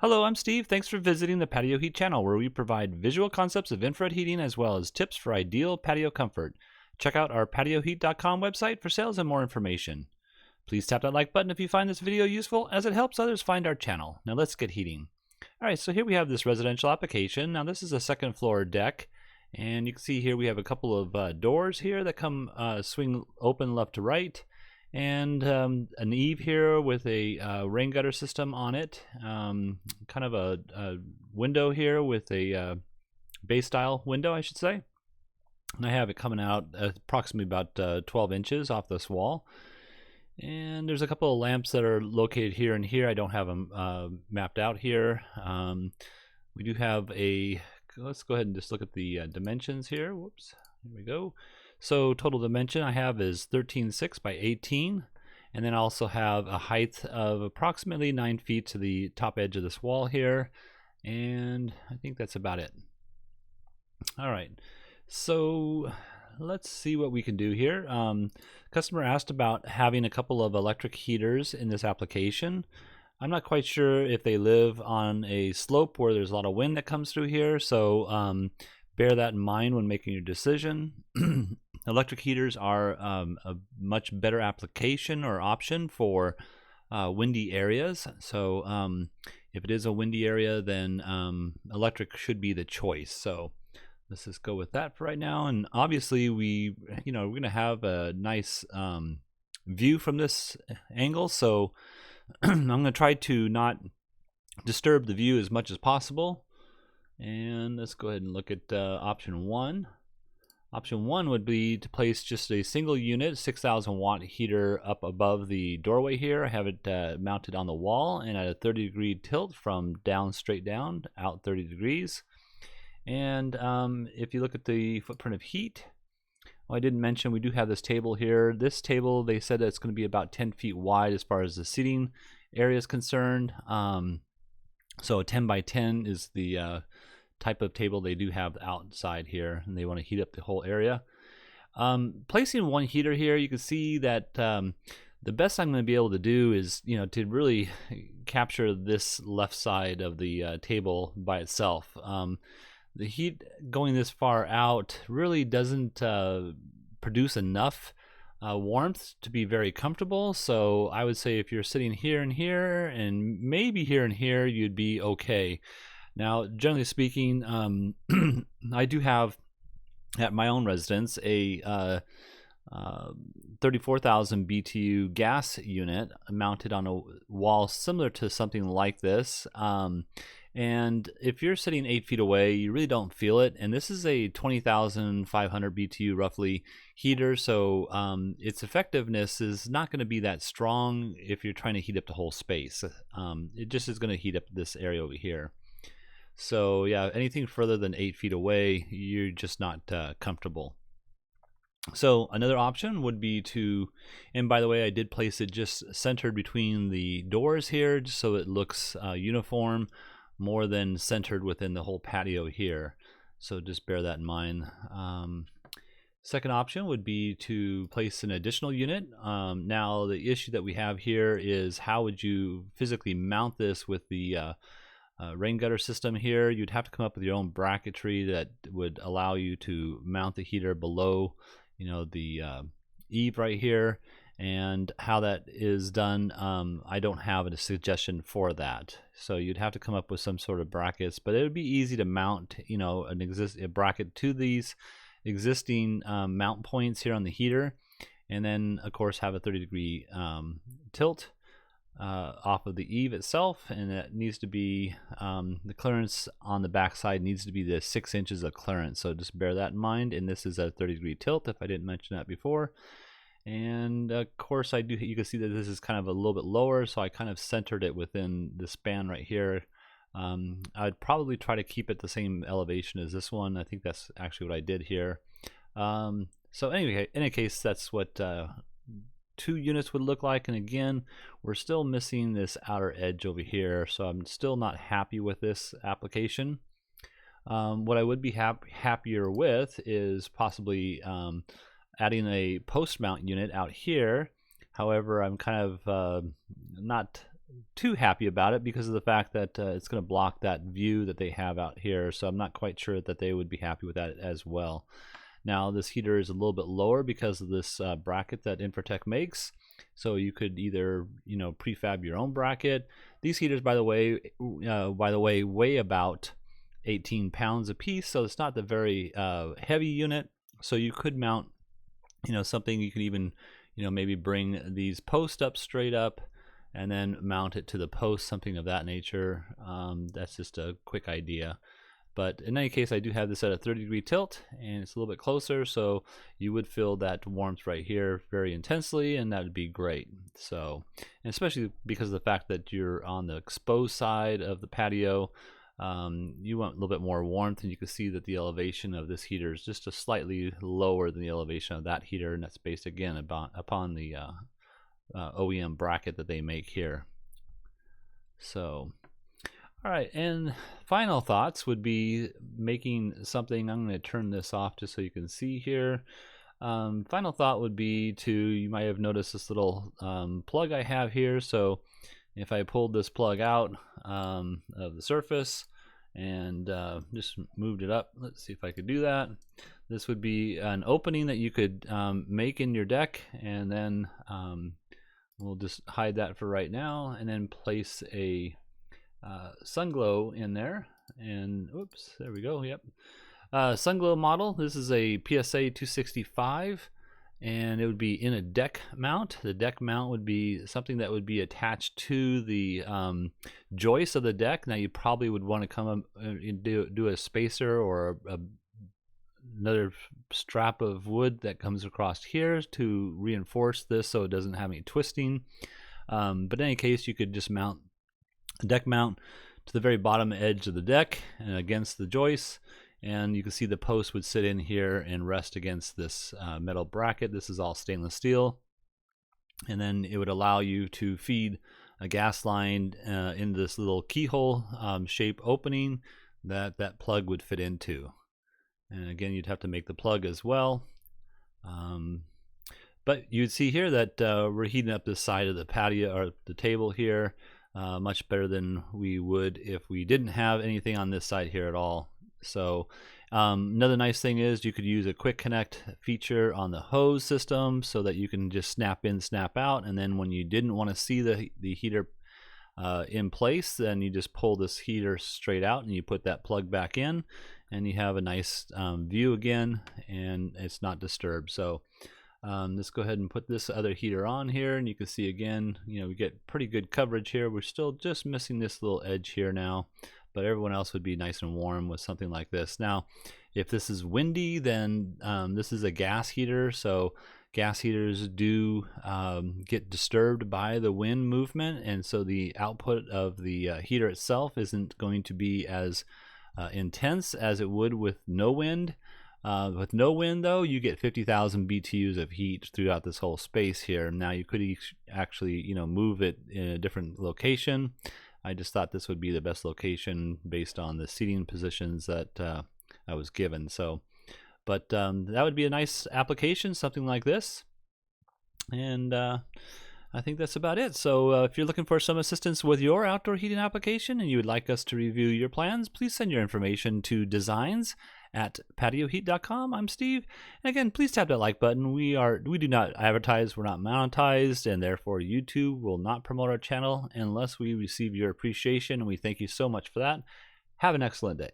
Hello, I'm Steve. Thanks for visiting the Patio Heat channel, where we provide visual concepts of infrared heating as well as tips for ideal patio comfort. Check out our patioheat.com website for sales and more information. Please tap that like button if you find this video useful, as it helps others find our channel. Now let's get heating. Alright, so here we have this residential application. Now this is a second floor deck, and you can see here we have a couple of doors here that come swing open left to right, and an eave here with a rain gutter system on it, kind of a window here with a bay style window, I should say. And I have it coming out approximately about 12 inches off this wall. And there's a couple of lamps that are located here and here. I don't have them mapped out here. We do have let's go ahead and just look at the dimensions here. Whoops, here we go. So total dimension I have is 13.6 by 18, and then I also have a height of approximately 9 feet to the top edge of this wall here, and I think that's about it. All right, so let's see what we can do here. Customer asked about having a couple of electric heaters in this application. I'm not quite sure if they live on a slope where there's a lot of wind that comes through here, so bear that in mind when making your decision. Electric heaters are a much better application or option for windy areas. So if it is a windy area, then electric should be the choice. So let's just go with that for right now. And obviously we're going to have a nice view from this angle. So I'm going to try to not disturb the view as much as possible. And let's go ahead and look at option 1. Option 1 would be to place just a single unit 6,000 watt heater up above the doorway here. I have it mounted on the wall and at a 30-degree tilt from down straight down, out 30 degrees. And if you look at the footprint of heat, I didn't mention we do have this table here. This table, they said that it's going to be about 10 feet wide as far as the seating area is concerned. So a 10 by 10 is the type of table they do have outside here, and they want to heat up the whole area. Placing one heater here, you can see that the best I'm going to be able to do is to really capture this left side of the table by itself. The heat going this far out really doesn't produce enough warmth to be very comfortable. So I would say if you're sitting here and here and maybe here and here, you'd be okay. Now, generally speaking, I do have at my own residence a 34,000 BTU gas unit mounted on a wall similar to something like this. And if you're sitting 8 feet away, you really don't feel it. And this is a 20,500 BTU roughly heater, so its effectiveness is not going to be that strong if you're trying to heat up the whole space. It just is going to heat up this area over here. So yeah, anything further than 8 feet away, you're just not comfortable. So another option would be to, and by the way, I did place it just centered between the doors here, just so it looks uniform, more than centered within the whole patio here. So just bear that in mind. Second option would be to place an additional unit. Now the issue that we have here is how would you physically mount this with the rain gutter system here. You'd have to come up with your own bracketry that would allow you to mount the heater below the eave right here. And how that is done, I don't have a suggestion for that. So you'd have to come up with some sort of brackets, but it would be easy to mount a bracket to these existing mount points here on the heater, and then of course have a 30-degree tilt off of the eave itself, and it needs to be the clearance on the back side needs to be the 6 inches of clearance. So just bear that in mind. And this is a 30-degree tilt, if I didn't mention that before. And of course you can see that this is kind of a little bit lower, so I kind of centered it within the span right here. I'd probably try to keep it the same elevation as this one. I think that's actually what I did here. So anyway, in any case, that's what 2 units would look like. And again, we're still missing this outer edge over here, so I'm still not happy with this application. What I would be happier with is possibly adding a post mount unit out here. However, I'm kind of not too happy about it because of the fact that it's going to block that view that they have out here. So I'm not quite sure that they would be happy with that as well. Now this heater is a little bit lower because of this bracket that Infratech makes. So you could either, prefab your own bracket. These heaters, by the way, weigh about 18 pounds a piece. So it's not the very heavy unit. So you could mount, something. You could even, maybe bring these posts up straight up and then mount it to the post, something of that nature. That's just a quick idea. But in any case, I do have this at a 30-degree tilt, and it's a little bit closer, so you would feel that warmth right here very intensely, and that would be great. So, and especially because of the fact that you're on the exposed side of the patio, you want a little bit more warmth, and you can see that the elevation of this heater is just a slightly lower than the elevation of that heater, and that's based again upon the OEM bracket that they make here. So, all right, and final thoughts would be making something. I'm going to turn this off just so you can see here. Final thought would be you might have noticed this little plug I have here. So if I pulled this plug out of the surface and just moved it up, let's see if I could do that. This would be an opening that you could make in your deck, and then we'll just hide that for right now, and then place a sun glow in there. And oops, there we go. Yep, sun glow model. This is a PSA 265, and it would be in a deck mount. The deck mount would be something that would be attached to the joist of the deck. Now you probably would want to come up and do a spacer or another strap of wood that comes across here to reinforce this so it doesn't have any twisting. But in any case, you could just mount a deck mount to the very bottom edge of the deck and against the joist, and you can see the post would sit in here and rest against this metal bracket. This is all stainless steel, and then it would allow you to feed a gas line into this little keyhole shape opening that plug would fit into. And again, you'd have to make the plug as well. But you'd see here that we're heating up this side of the patio or the table here much better than we would if we didn't have anything on this side here at all. So another nice thing is you could use a quick connect feature on the hose system so that you can just snap in, snap out, and then when you didn't want to see the heater in place, then you just pull this heater straight out and you put that plug back in, and you have a nice view again, and it's not disturbed. So let's go ahead and put this other heater on here, and you can see again, we get pretty good coverage here. We're still just missing this little edge here now, but everyone else would be nice and warm with something like this. Now, if this is windy, then this is a gas heater, so gas heaters do get disturbed by the wind movement, and so the output of the heater itself isn't going to be as intense as it would with no wind. With no wind, though, you get 50,000 BTUs of heat throughout this whole space here. Now, you could actually, move it in a different location. I just thought this would be the best location based on the seating positions that I was given. So, but that would be a nice application, something like this. And I think that's about it. So if you're looking for some assistance with your outdoor heating application and you would like us to review your plans, please send your information to designs@patioheat.com. I'm Steve. And again, please tap that like button. We do not advertise, we're not monetized, and therefore YouTube will not promote our channel unless we receive your appreciation, and we thank you so much for that. Have an excellent day.